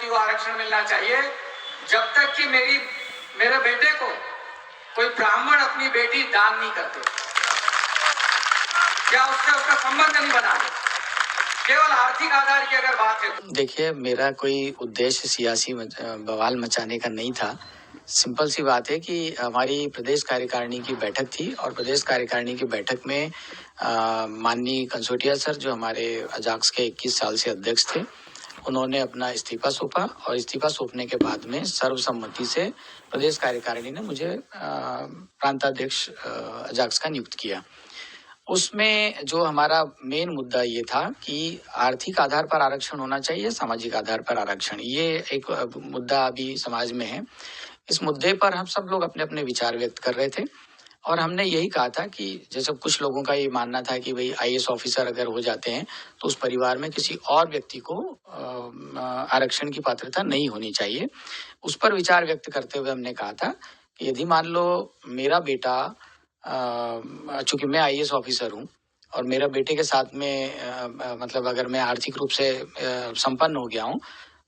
को आरक्षण मिलना चाहिए जब तक कि मेरे बेटे को कोई ब्राह्मण अपनी बेटी दान नहीं करते या उससे उसका संबंध नहीं बना दे। केवल आर्थिक आधार की अगर बात है तो देखिए, मेरा कोई उद्देश्य सियासी बवाल मचाने का नहीं था। सिंपल सी बात है कि हमारी प्रदेश कार्यकारिणी की बैठक थी और प्रदेश कार्यकारिणी की बैठक में माननीय कंसोटिया सर, जो हमारे अजाक्स के 21 साल से अध्यक्ष थे, उन्होंने अपना इस्तीफा सौंपा और इस्तीफा सौंपने के बाद में सर्वसम्मति से प्रदेश कार्यकारिणी ने मुझे प्रांताध्यक्ष अजाक्स का नियुक्त किया। उसमें जो हमारा मेन मुद्दा ये था कि आर्थिक आधार पर आरक्षण होना चाहिए, सामाजिक आधार पर आरक्षण, ये एक मुद्दा अभी समाज में है। इस मुद्दे पर हम सब लोग अपने अपने विचार व्यक्त कर रहे थे और हमने यही कहा था कि जैसे कुछ लोगों का ये मानना था कि भाई आईएएस ऑफिसर अगर हो जाते हैं तो उस परिवार में किसी और व्यक्ति को आरक्षण की पात्रता नहीं होनी चाहिए। उस पर विचार व्यक्त करते हुए हमने कहा था कि यदि मान लो मेरा बेटा, चूंकि मैं आईएएस ऑफिसर हूँ और मेरा बेटे के साथ में मतलब अगर मैं आर्थिक रूप से संपन्न हो गया हूँ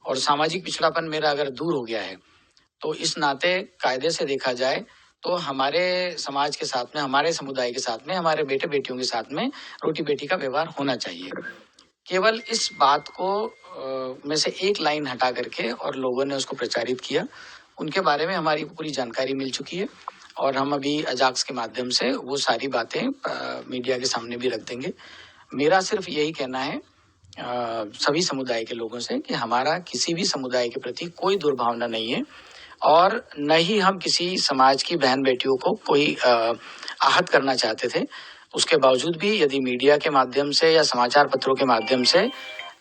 और सामाजिक पिछड़ापन मेरा अगर दूर हो गया है, तो इस नाते कायदे से देखा जाए तो हमारे समाज के साथ में, हमारे समुदाय के साथ में, हमारे बेटे बेटियों के साथ में रोटी बेटी का व्यवहार होना चाहिए। केवल इस बात को में से एक लाइन हटा करके और लोगों ने उसको प्रचारित किया। उनके बारे में हमारी पूरी जानकारी मिल चुकी है और हम अभी अजाक्स के माध्यम से वो सारी बातें मीडिया के सामने भी रख देंगे। मेरा सिर्फ यही कहना है सभी समुदाय के लोगों से कि हमारा किसी भी समुदाय के प्रति कोई दुर्भावना नहीं है और न ही हम किसी समाज की बहन बेटियों को कोई आहत करना चाहते थे। उसके बावजूद भी यदि मीडिया के माध्यम से या समाचार पत्रों के माध्यम से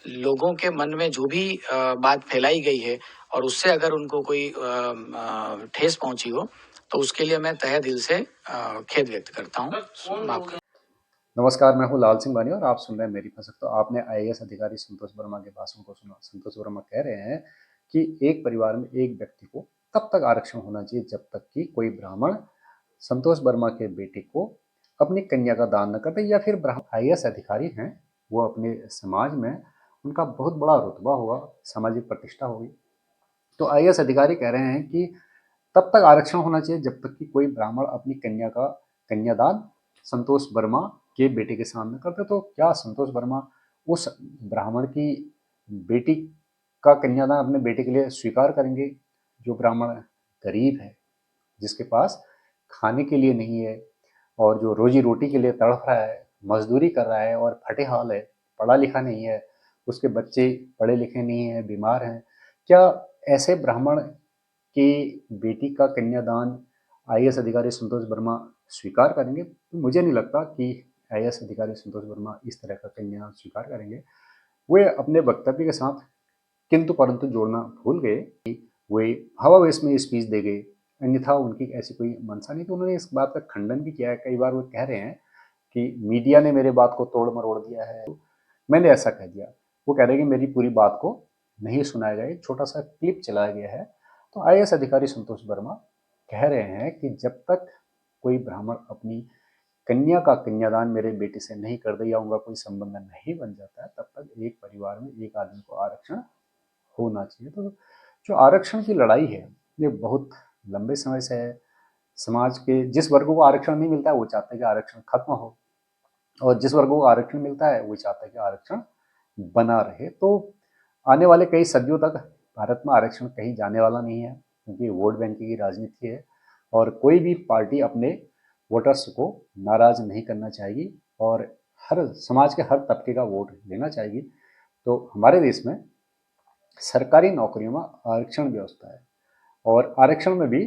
लोगों के मन में जो भी बात फैलाई गई है और उससे अगर उनको कोई ठेस पहुंची हो तो उसके लिए मैं तहे दिल से खेद व्यक्त करता हूँ। नमस्कार, मैं हूं लाल सिंह बानी और आप सुन रहे हैं मेरी फसक। तो आपने आईएएस अधिकारी संतोष वर्मा के भाषण को सुना। संतोष वर्मा कह रहे हैं कि एक परिवार में एक व्यक्ति को तब तक आरक्षण होना चाहिए जब तक कि कोई ब्राह्मण संतोष वर्मा के बेटे को अपनी कन्या का दान न करते, या फिर ब्राह्मण आईएएस अधिकारी हैं, वो अपने समाज में उनका बहुत बड़ा रुतबा हुआ, सामाजिक प्रतिष्ठा होगी। तो आईएएस अधिकारी कह रहे हैं कि तब तक आरक्षण होना चाहिए जब तक कि कोई ब्राह्मण अपनी कन्या का कन्यादान संतोष वर्मा के बेटे के सामने करते। तो क्या संतोष वर्मा उस ब्राह्मण की बेटी का कन्यादान अपने बेटे के लिए स्वीकार करेंगे जो ब्राह्मण गरीब है, जिसके पास खाने के लिए नहीं है और जो रोजी रोटी के लिए तड़प रहा है, मजदूरी कर रहा है और फटे हाल है, पढ़ा लिखा नहीं है, उसके बच्चे पढ़े लिखे नहीं है, बीमार हैं? क्या ऐसे ब्राह्मण कि बेटी का कन्यादान आईएएस अधिकारी संतोष वर्मा स्वीकार करेंगे? तो मुझे नहीं लगता कि आईएएस अधिकारी संतोष वर्मा इस तरह का कन्यादान स्वीकार करेंगे। वे अपने वक्तव्य के साथ किंतु परंतु जोड़ना भूल गए कि वे हवावेश में स्पीच दे गए, अन्यथा उनकी ऐसी कोई मंशा नहीं। तो उन्होंने इस बात का खंडन भी किया है। कई बार वो कह रहे हैं कि मीडिया ने मेरे बात को तोड़ मरोड़ दिया है, मैंने ऐसा कह दिया। वो कह रहे हैं कि मेरी पूरी बात को नहीं सुनाया गया, एक छोटा सा क्लिप चलाया गया है। तो आईएएस अधिकारी संतोष वर्मा कह रहे हैं कि जब तक कोई ब्राह्मण अपनी कन्या का कन्यादान मेरे बेटे से नहीं कर दे या उनका कोई संबंध नहीं बन जाता है, तब तक एक परिवार में एक आदमी को आरक्षण होना चाहिए। तो जो आरक्षण की लड़ाई है, ये बहुत लंबे समय से है। समाज के जिस वर्ग को आरक्षण नहीं मिलता है वो चाहते हैं कि आरक्षण खत्म हो, और जिस वर्ग को आरक्षण मिलता है वो चाहता है कि आरक्षण बना रहे। तो आने वाले कई सदियों तक भारत में आरक्षण कहीं जाने वाला नहीं है, क्योंकि वोट बैंक की राजनीति है और कोई भी पार्टी अपने वोटर्स को नाराज नहीं करना चाहेगी और हर समाज के हर तबके का वोट लेना चाहेगी। तो हमारे देश में सरकारी नौकरियों में आरक्षण व्यवस्था है और आरक्षण में भी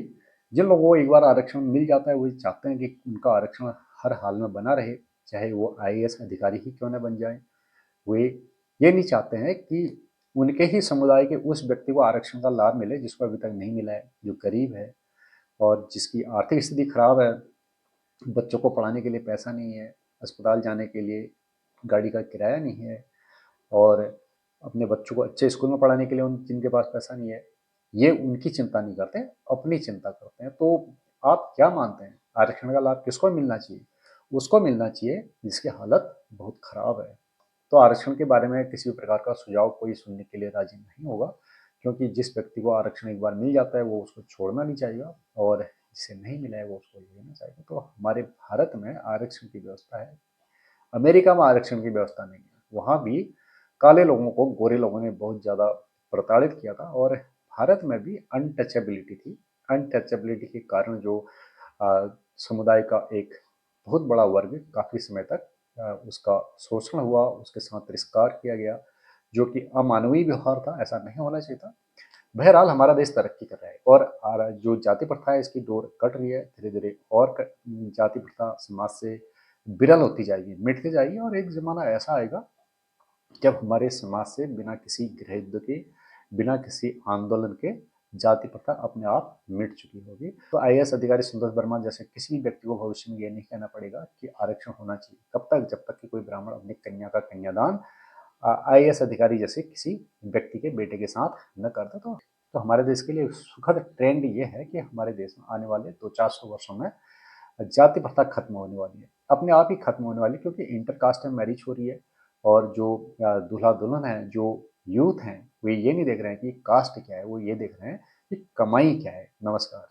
जिन लोगों को एक बार आरक्षण मिल जाता है, वो चाहते हैं कि उनका आरक्षण हर हाल में बना रहे, चाहे वो आईएएस अधिकारी ही क्यों न बन जाए। वे ये नहीं चाहते हैं कि उनके ही समुदाय के उस व्यक्ति को आरक्षण का लाभ मिले जिसको अभी तक नहीं मिला है, जो गरीब है और जिसकी आर्थिक स्थिति खराब है, बच्चों को पढ़ाने के लिए पैसा नहीं है, अस्पताल जाने के लिए गाड़ी का किराया नहीं है और अपने बच्चों को अच्छे स्कूल में पढ़ाने के लिए जिनके पास पैसा नहीं है, ये उनकी चिंता नहीं करते, अपनी चिंता करते हैं। तो आप क्या मानते हैं, आरक्षण का लाभ किसको मिलना चाहिए? उसको मिलना चाहिए जिसकी हालत बहुत खराब है। तो आरक्षण के बारे में किसी भी प्रकार का सुझाव कोई सुनने के लिए राजी नहीं होगा, क्योंकि जिस व्यक्ति को आरक्षण एक बार मिल जाता है वो उसको छोड़ना नहीं चाहिए, और जिसे नहीं मिला है वो उसको लेना चाहिए। तो हमारे भारत में आरक्षण की व्यवस्था है, अमेरिका में आरक्षण की व्यवस्था नहीं है। वहाँ भी काले लोगों को गोरे लोगों ने बहुत ज़्यादा प्रताड़ित किया था, और भारत में भी अनटचेबिलिटी थी। अनटचेबिलिटी के कारण जो समुदाय का एक बहुत बड़ा वर्ग काफ़ी समय तक उसका शोषण हुआ, उसके साथ तिरस्कार किया गया, जो कि अमानवीय व्यवहार था, ऐसा नहीं होना चाहिए था। बहरहाल हमारा देश तरक्की कर रहा है, और जो जाति प्रथा है इसकी डोर कट रही है धीरे धीरे, और जाति प्रथा समाज से विरल होती जाएगी, मिटती जाएगी, और एक ज़माना ऐसा आएगा जब हमारे समाज से बिना किसी गृह युद्ध के, बिना किसी आंदोलन के जाति प्रथा अपने आप मिट चुकी होगी। तो आईएएस अधिकारी संतोष वर्मा जैसे किसी भी व्यक्ति को भविष्य में ये नहीं कहना पड़ेगा कि आरक्षण होना चाहिए, कब तक, जब तक कि कोई ब्राह्मण अपनी कन्या का कन्यादान आईएएस अधिकारी जैसे किसी व्यक्ति के बेटे के साथ न करता। तो हमारे देश के लिए सुखद ट्रेंड ये है कि हमारे देश में आने वाले 200-400 वर्षों में जाति प्रथा खत्म होने वाली है, अपने आप ही खत्म होने वाली है, क्योंकि इंटरकास्ट में मैरिज हो रही है, और जो दूल्हा दुल्हन है, जो यूथ हैं, वे ये नहीं देख रहे हैं कि कास्ट क्या है, वो ये देख रहे हैं कि कमाई क्या है। नमस्कार।